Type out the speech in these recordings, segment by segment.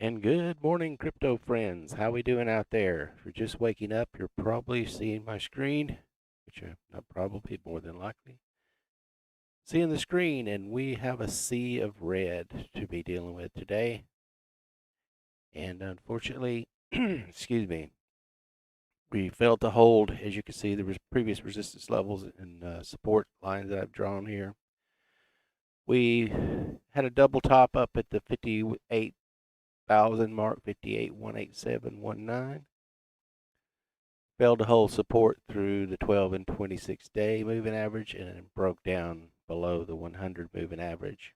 And good morning, crypto friends. How we doing out there? If you're just waking up, you're probably seeing my screen, which are not probably, more than likely. Seeing the screen, and we have a sea of red to be dealing with today. And unfortunately, excuse me, we failed to hold, as you can see, the previous resistance levels and support lines that I've drawn here. We had a double top up at the 58,000 mark, 58,187.19. Failed to hold support through the 12 and 26 day moving average and then broke down below the 100 moving average.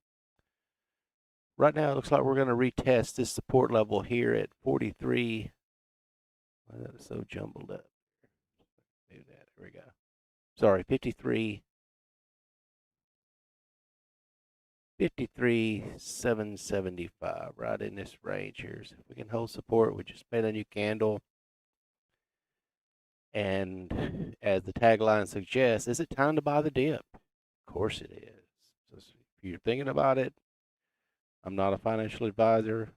Right now, it looks like we're going to retest this support level here at 43. Why that is so jumbled up. Do that. There we go. Sorry, 53,775, right in this range here. So if we can hold support, we just made a new candle. And as the tagline suggests, is it time to buy the dip? Of course it is. So if you're thinking about it, I'm not a financial advisor,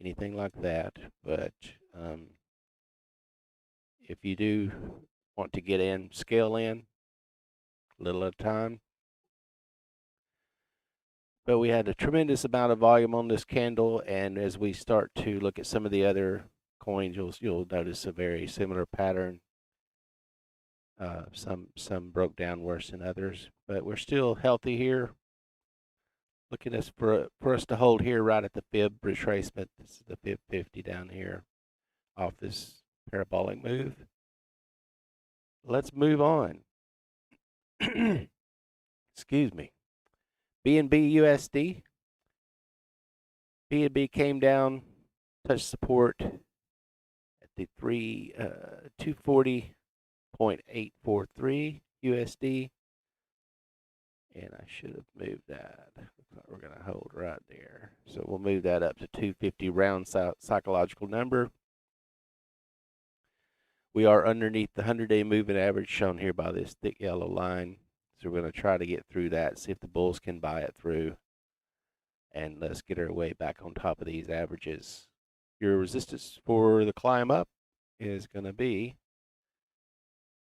anything like that, but if you do want to get in, scale in, a little at a time. But we had a tremendous amount of volume on this candle, and as we start to look at some of the other coins, you'll notice a very similar pattern. Some broke down worse than others, but we're still healthy here. Looking for us to hold here right at the fib retracement. This is the fib 50 down here off this parabolic move. Let's move on. Excuse me. BNB USD. BNB came down, touched support at the 240.843 USD. And I should have moved that. Looks like we're going to hold right there. So we'll move that up to 250 round psychological number. We are underneath the 100-day moving average shown here by this thick yellow line. So we're going to try to get through that, see if the bulls can buy it through. And let's get our way back on top of these averages. Your resistance for the climb up is going to be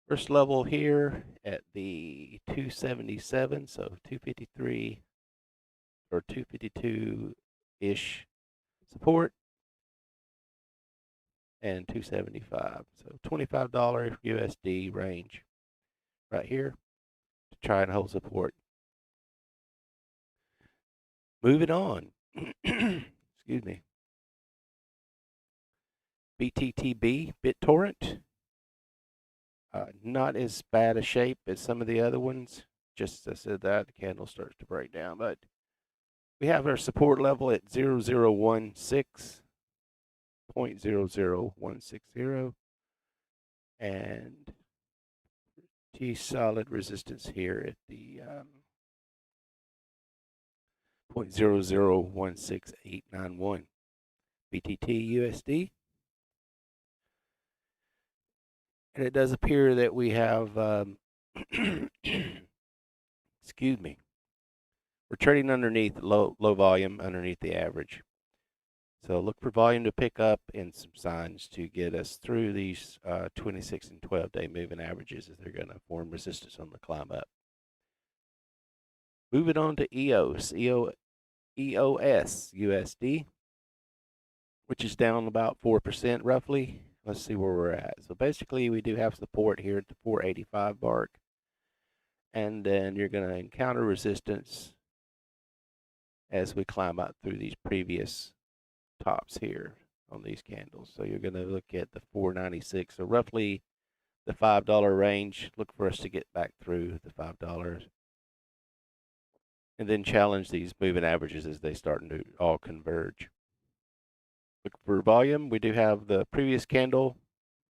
first level here at the 277, so 253 or 252-ish support, and 275. So $25 USD range right here to try and hold support. Moving on. Excuse me. BTTB, BitTorrent. Not as bad a shape as some of the other ones. Just as I said that, the candle starts to break down. But we have our support level at 0016.00160. And T solid resistance here at the 0.0016891. BTT USD. And it does appear that we have, excuse me, we're trading underneath low volume, underneath the average. So look for volume to pick up and some signs to get us through these 26 and 12-day moving averages as they're going to form resistance on the climb up. Moving on to EOS USD, which is down about 4% roughly. Let's see where we're at. So basically, we do have support here at the 485 mark. And then you're going to encounter resistance as we climb up through these previous tops here on these candles. So you're going to look at the 496. So roughly the $5 range. Look for us to get back through the $5. And then challenge these moving averages as they start to all converge. Look for volume. We do have the previous candle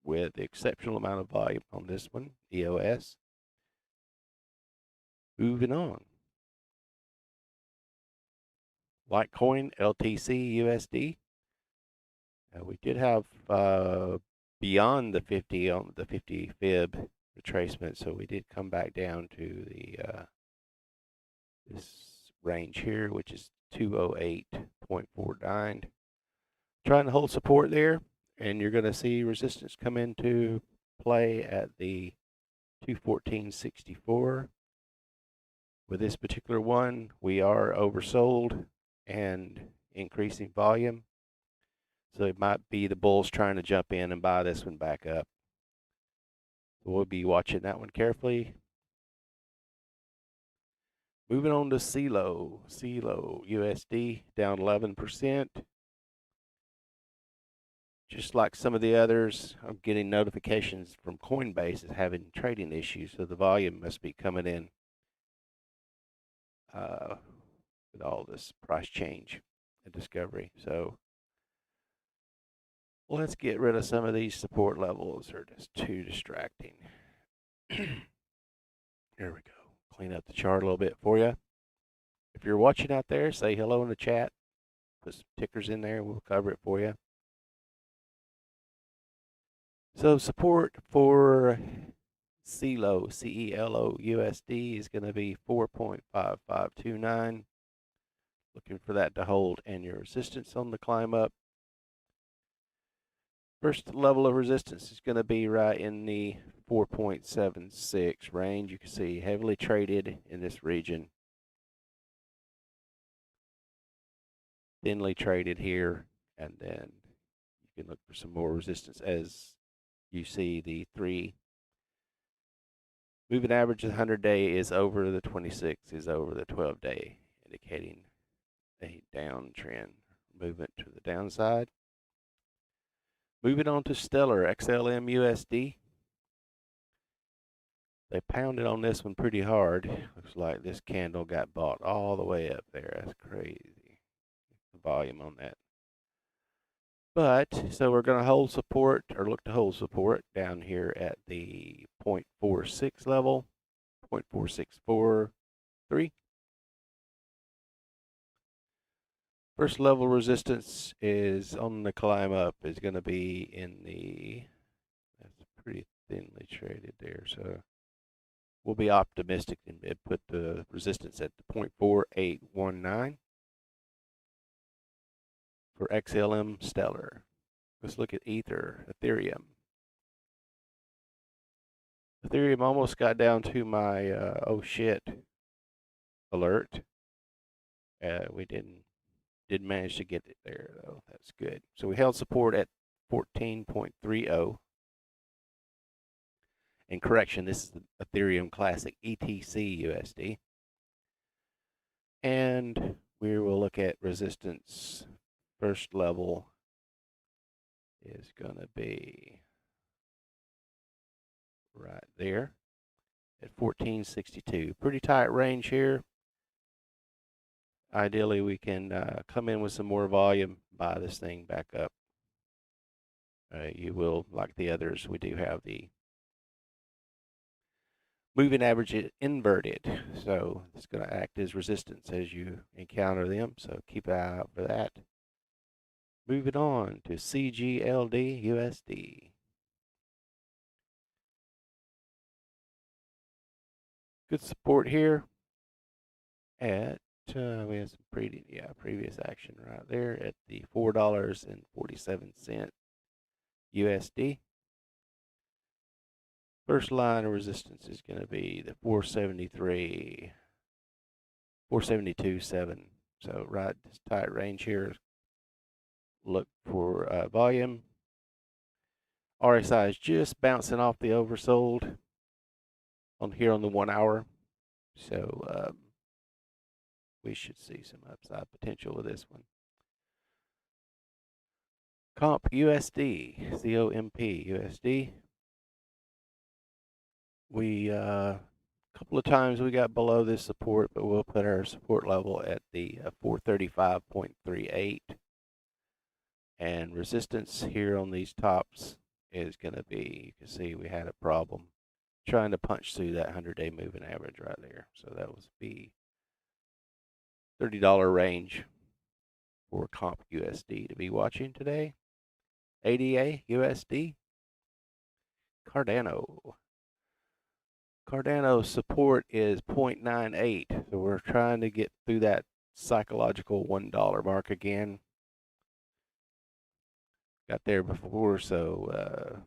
with the exceptional amount of volume on this one, EOS. Moving on. Litecoin, LTC, USD. We did have beyond the 50 on the 50 fib retracement, so we did come back down to the this range here, which is 208.49. Trying to hold support there, and you're going to see resistance come into play at the 214.64. With this particular one, we are oversold and increasing volume. So it might be the bulls trying to jump in and buy this one back up. We'll be watching that one carefully. Moving on to CELO. CELO USD down 11%. Just like some of the others, I'm getting notifications from Coinbase is having trading issues, so the volume must be coming in with all this price change and discovery. So let's get rid of some of these support levels. They're just too distracting. There we go. Clean up the chart a little bit for you. If you're watching out there, say hello in the chat. Put some tickers in there. We'll cover it for you. So support for CELO, CELO USD is going to be 4.5529. Looking for that to hold, and your resistance on the climb up. First level of resistance is going to be right in the 4.76 range. You can see heavily traded in this region. Thinly traded here, and then you can look for some more resistance as you see the 3 moving average of the 100-day is over the 26, is over the 12-day, indicating a downtrend movement to the downside. Moving on to Stellar, XLM USD. They pounded on this one pretty hard. Looks like this candle got bought all the way up there. That's crazy. The volume on that. But, so we're going to hold support, or look to hold support down here at the 0.46 level, 0.4643. First level resistance is on the climb up, is going to be in the, that's pretty thinly traded there, so we'll be optimistic and put the resistance at the 0.4819 for XLM Stellar. Let's look at Ethereum. Ethereum almost got down to my oh shit alert. We didn't manage to get it there though. That's good. So we held support at 14.30. And correction, this is the Ethereum Classic ETC USD. And we will look at resistance. First level is going to be right there at 1462. Pretty tight range here. Ideally, we can come in with some more volume, buy this thing back up. You will, like the others, we do have the moving average inverted. So it's going to act as resistance as you encounter them. So keep an eye out for that. Moving on to CGLD USD. Good support here at, we have some previous action right there at the $4.47 USD. First line of resistance is going to be the 472.7. So right this tight range here. Look for volume. RSI is just bouncing off the oversold on here on the 1 hour. So we should see some upside potential with this one. Comp USD, COMP USD. We a couple of times we got below this support, but we'll put our support level at the 435.38. And resistance here on these tops is going to be, you can see we had a problem trying to punch through that 100-day moving average right there. So that was the $30 range for Comp USD to be watching today. ADA USD. Cardano. Cardano support is 0.98. So we're trying to get through that psychological $1 mark again. got there before, so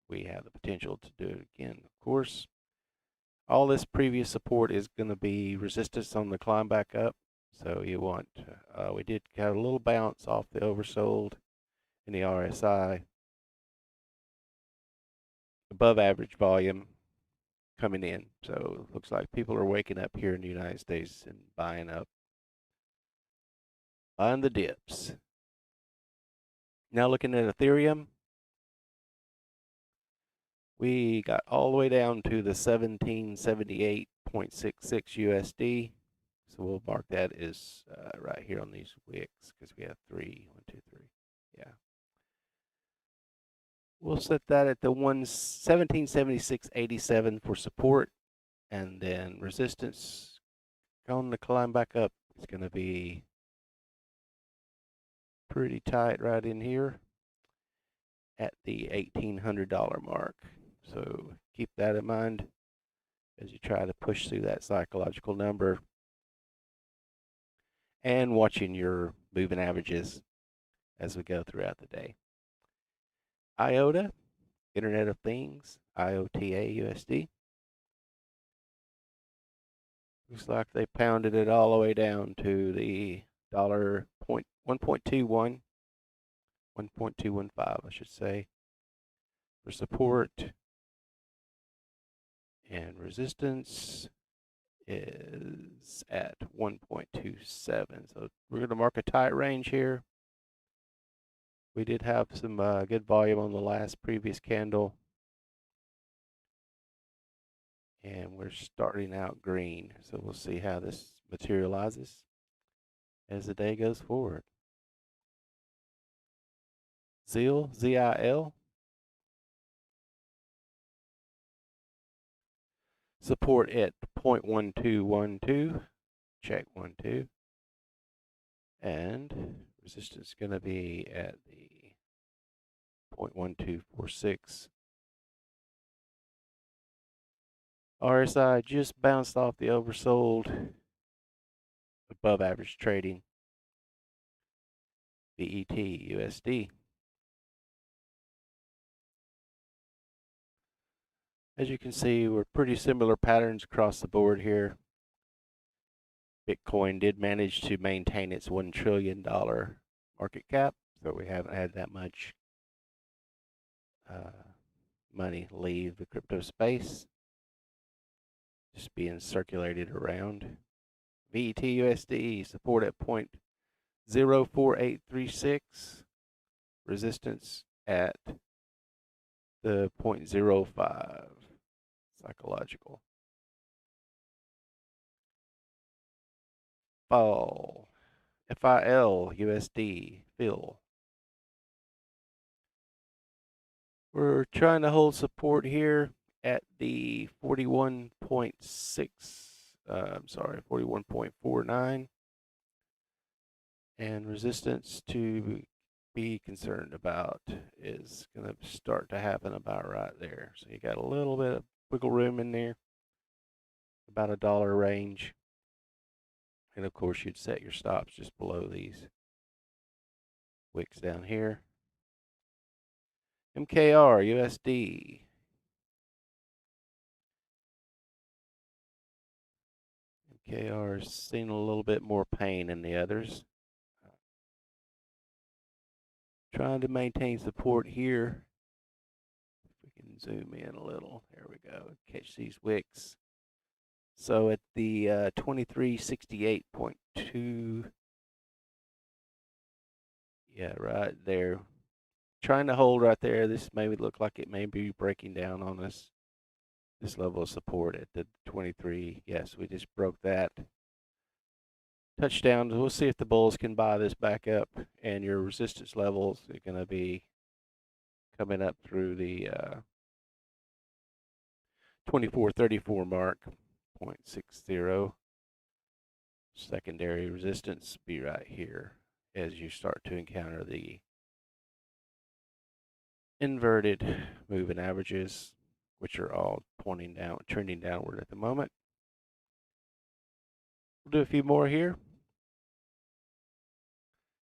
we have the potential to do it again. Of course, all this previous support is going to be resistance on the climb back up. So you want, we did have a little bounce off the oversold in the RSI. Above average volume coming in. So it looks like people are waking up here in the United States and buying the dips. Now looking at Ethereum, we got all the way down to the 1778.66 USD. So we'll mark that as right here on these wicks because we have 3, 1, 2, 3. Yeah. We'll set that at the 1776.87 for support, and then resistance going to climb back up. It's going to be pretty tight right in here at the $1,800 mark. So keep that in mind as you try to push through that psychological number, and watching your moving averages as we go throughout the day. IOTA, Internet of Things, IOTA USD. Looks like they pounded it all the way down to the $1.21, 1.215, I should say, for support. And resistance is at 1.27. So we're going to mark a tight range here. We did have some good volume on the previous candle. And we're starting out green. So we'll see how this materializes as the day goes forward. ZIL, ZIL. Support at 0.1212. Check 1, 2. And resistance is going to be at the 0.1246. RSI just bounced off the oversold, above average trading. BET USD. As you can see, we're pretty similar patterns across the board here. Bitcoin did manage to maintain its $1 trillion market cap, so we haven't had that much money leave the crypto space, just being circulated around. BET USD support at 0.04836, resistance at the 0.05 psychological. FIL USD fill. We're trying to hold support here at the 41.6, 41.49, and resistance to be concerned about is going to start to happen about right there. So you got a little bit of wiggle room in there, about $1 range. And of course, you'd set your stops just below these wicks down here. MKR USD. MKR is seeing a little bit more pain than the others. Trying to maintain support here. If we can zoom in a little. There we go. Catch these wicks. So at the 2368.2, yeah, right there. Trying to hold right there. This may look like it may be breaking down on us. This level of support at the 23. Yes, we just broke that. Touchdown. We'll see if the bulls can buy this back up, and your resistance levels are going to be coming up through the 2434 mark, 0.60. Secondary resistance be right here as you start to encounter the inverted moving averages, which are all pointing down, trending downward at the moment. We'll do a few more here.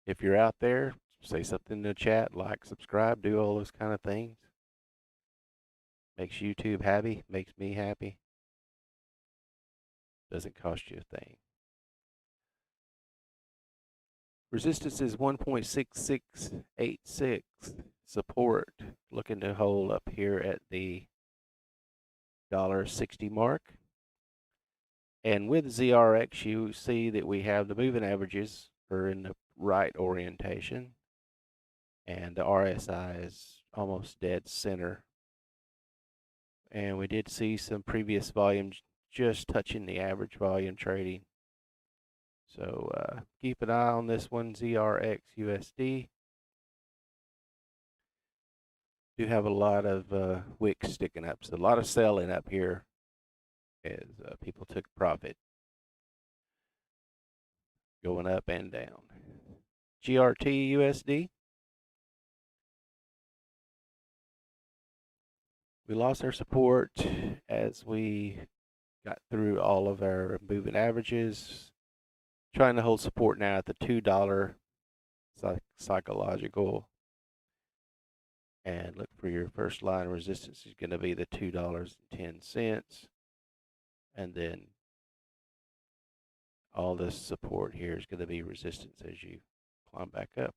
If you're out there, say something in the chat, like, subscribe, do all those kind of things. Makes YouTube happy, makes me happy. Doesn't cost you a thing. Resistance is 1.6686. Support looking to hold up here at the $1.60 mark. And with ZRX, you see that we have the moving averages are in the right orientation, and the RSI is almost dead center. And we did see some previous volumes just touching the average volume trading. So keep an eye on this one, ZRX USD. Do have a lot of wicks sticking up, so a lot of selling up here as people took profit, going up and down. GRT USD. We lost our support as we got through all of our moving averages. Trying to hold support now at the $2 psychological. And look for your first line of resistance is going to be the $2.10. And then all this support here is going to be resistance as you climb back up.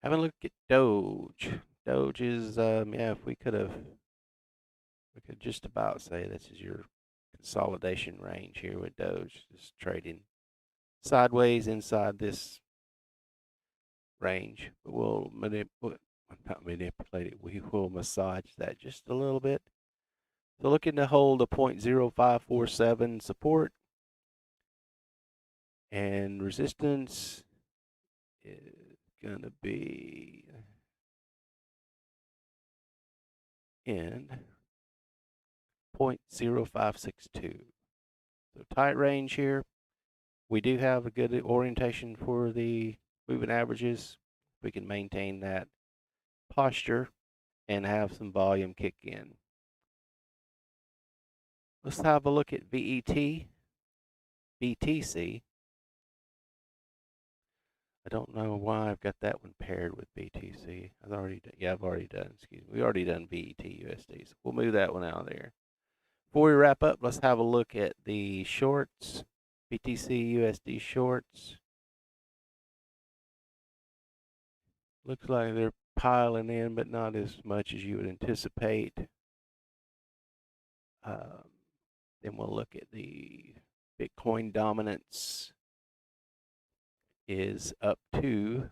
Have a look at Doge. Doge is, yeah, we could just about say this is your consolidation range here with Doge. Just trading sideways inside this range, but we'll not manipulate it. We will massage that just a little bit. So looking to hold a 0.0547 support, and resistance is going to be in 0.0562. So tight range here. We do have a good orientation for the moving averages. We can maintain that posture and have some volume kick in. Let's have a look at BET, BTC. I don't know why I've got that one paired with BTC. I've already done, excuse me. We already done BET USD, so we'll move that one out of there. Before we wrap up, let's have a look at the shorts, BTC USD shorts. Looks like they're piling in, but not as much as you would anticipate. Then we'll look at the Bitcoin dominance is up to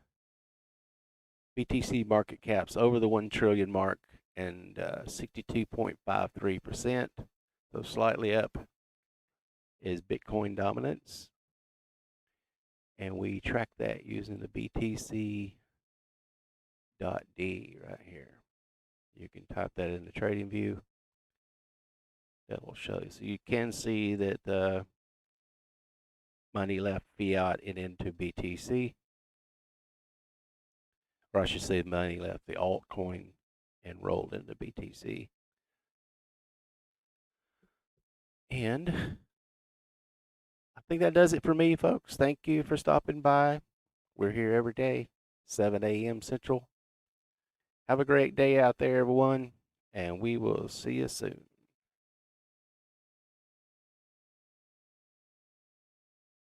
BTC Market Cap's over the 1 trillion mark and 62.53%. So slightly up is Bitcoin dominance. And we track that using the BTC.D right here. You can type that in the trading view. That will show you. So you can see that the money left fiat and into BTC. Or I should say money left the altcoin and rolled into BTC. And I think that does it for me, folks. Thank you for stopping by. We're here every day, 7 a.m. Central. Have a great day out there, everyone, and we will see you soon.